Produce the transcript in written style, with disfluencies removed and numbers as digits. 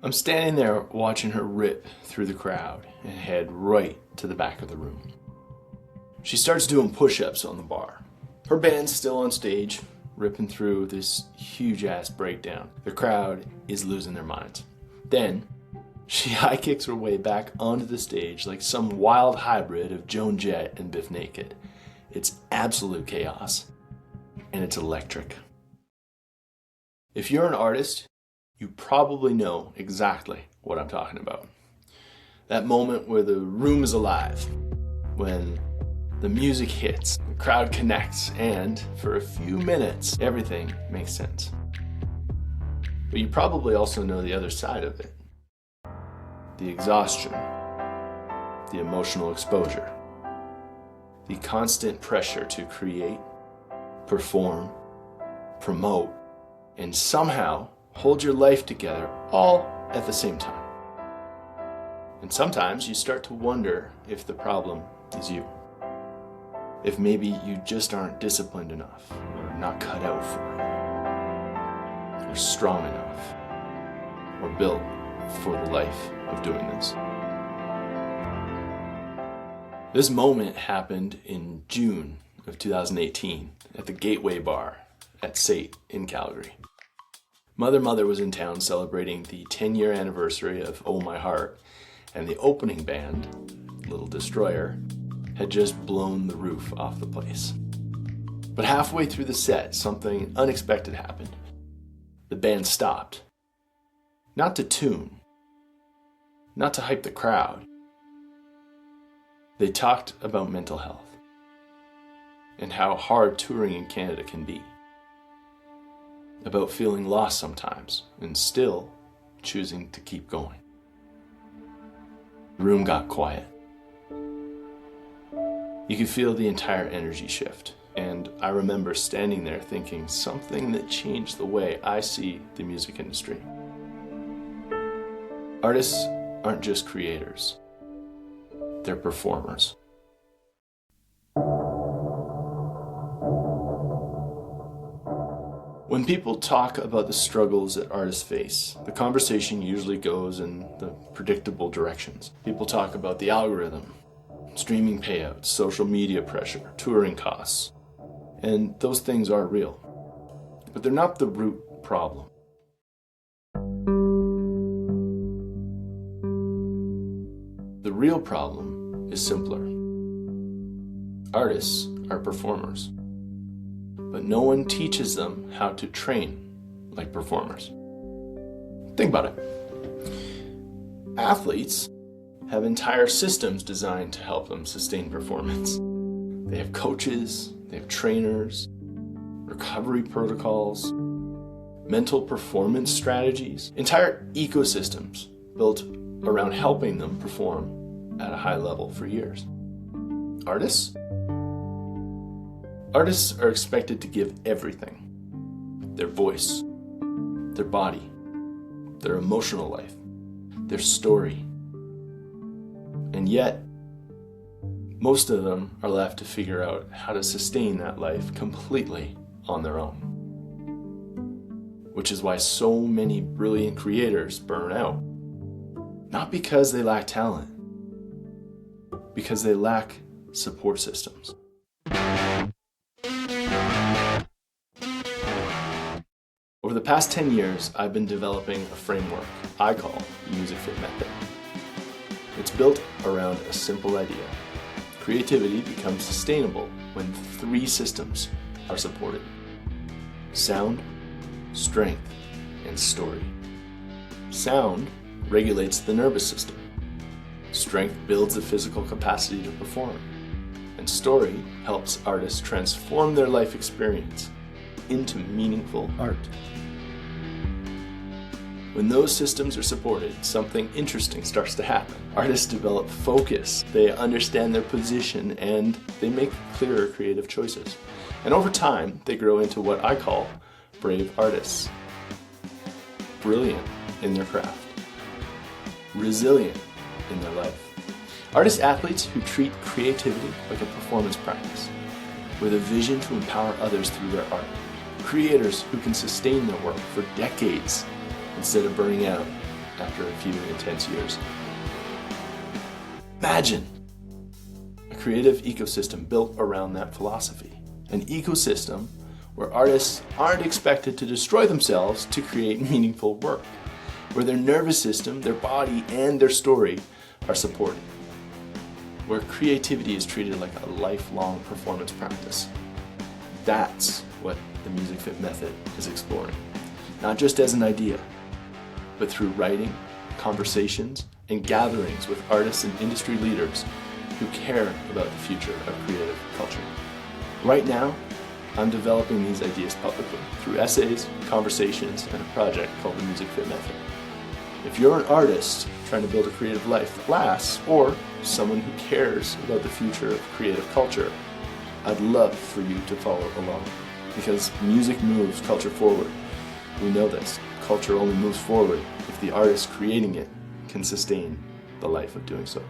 I'm standing there watching her rip through the crowd and head right to the back of the room. She starts doing push-ups on the bar. Her band's still on stage, ripping through this huge-ass breakdown. The crowd is losing their minds. Then, she high kicks her way back onto the stage like some wild hybrid of Joan Jett and Biff Naked. It's absolute chaos, and it's electric. If you're an artist, you probably know exactly what I'm talking about. That moment where the room is alive, when the music hits, the crowd connects, and for a few minutes, everything makes sense. But you probably also know the other side of it. The exhaustion, the emotional exposure, the constant pressure to create, perform, promote, and somehow hold your life together all at the same time. And sometimes you start to wonder if the problem is you. If maybe you just aren't disciplined enough, or not cut out for it, or strong enough, or built for the life of doing this. This moment happened in June of 2018 at the Gateway Bar at SAIT in Calgary. Mother was in town celebrating the 10-year anniversary of Oh My Heart, and the opening band, Little Destroyer, had just blown the roof off the place. But halfway through the set, something unexpected happened. The band stopped. Not to tune, not to hype the crowd. They talked about mental health and how hard touring in Canada can be. About feeling lost sometimes and still choosing to keep going. The room got quiet. You could feel the entire energy shift, and I remember standing there thinking something that changed the way I see the music industry. Artists aren't just creators, they're performers. When people talk about the struggles that artists face, the conversation usually goes in the predictable directions. People talk about the algorithm, streaming payouts, social media pressure, touring costs, and those things are real. But they're not the root problem. The real problem is simpler. Artists are performers, but no one teaches them how to train like performers. Think about it. Athletes have entire systems designed to help them sustain performance. They have coaches, they have trainers, recovery protocols, mental performance strategies, entire ecosystems built around helping them perform at a high level for years. Artists? Artists are expected to give everything. Their voice, their body, their emotional life, their story. And yet, most of them are left to figure out how to sustain that life completely on their own. Which is why so many brilliant creators burn out. Not because they lack talent, because they lack support systems. Over the past 10 years, I've been developing a framework I call the MusicFit Method. It's built around a simple idea. Creativity becomes sustainable when 3 systems are supported: sound, strength, and story. Sound regulates the nervous system. Strength builds the physical capacity to perform. And story helps artists transform their life experience into meaningful art. When those systems are supported, something interesting starts to happen. Artists develop focus, they understand their position, and they make clearer creative choices. And over time, they grow into what I call brave artists. Brilliant in their craft. Resilient in their life. Artist-athletes who treat creativity like a performance practice, with a vision to empower others through their art. Creators who can sustain their work for decades instead of burning out after a few intense years. Imagine a creative ecosystem built around that philosophy. An ecosystem where artists aren't expected to destroy themselves to create meaningful work, where their nervous system, their body, and their story are supported, where creativity is treated like a lifelong performance practice. That's what the MusicFit Method is exploring. Not just as an idea, but through writing, conversations, and gatherings with artists and industry leaders who care about the future of creative culture. Right now, I'm developing these ideas publicly through essays, conversations, and a project called the MusicFit Method. If you're an artist trying to build a creative life that lasts, or someone who cares about the future of creative culture, I'd love for you to follow along, because music moves culture forward. We know this. Culture only moves forward if the artist creating it can sustain the life of doing so.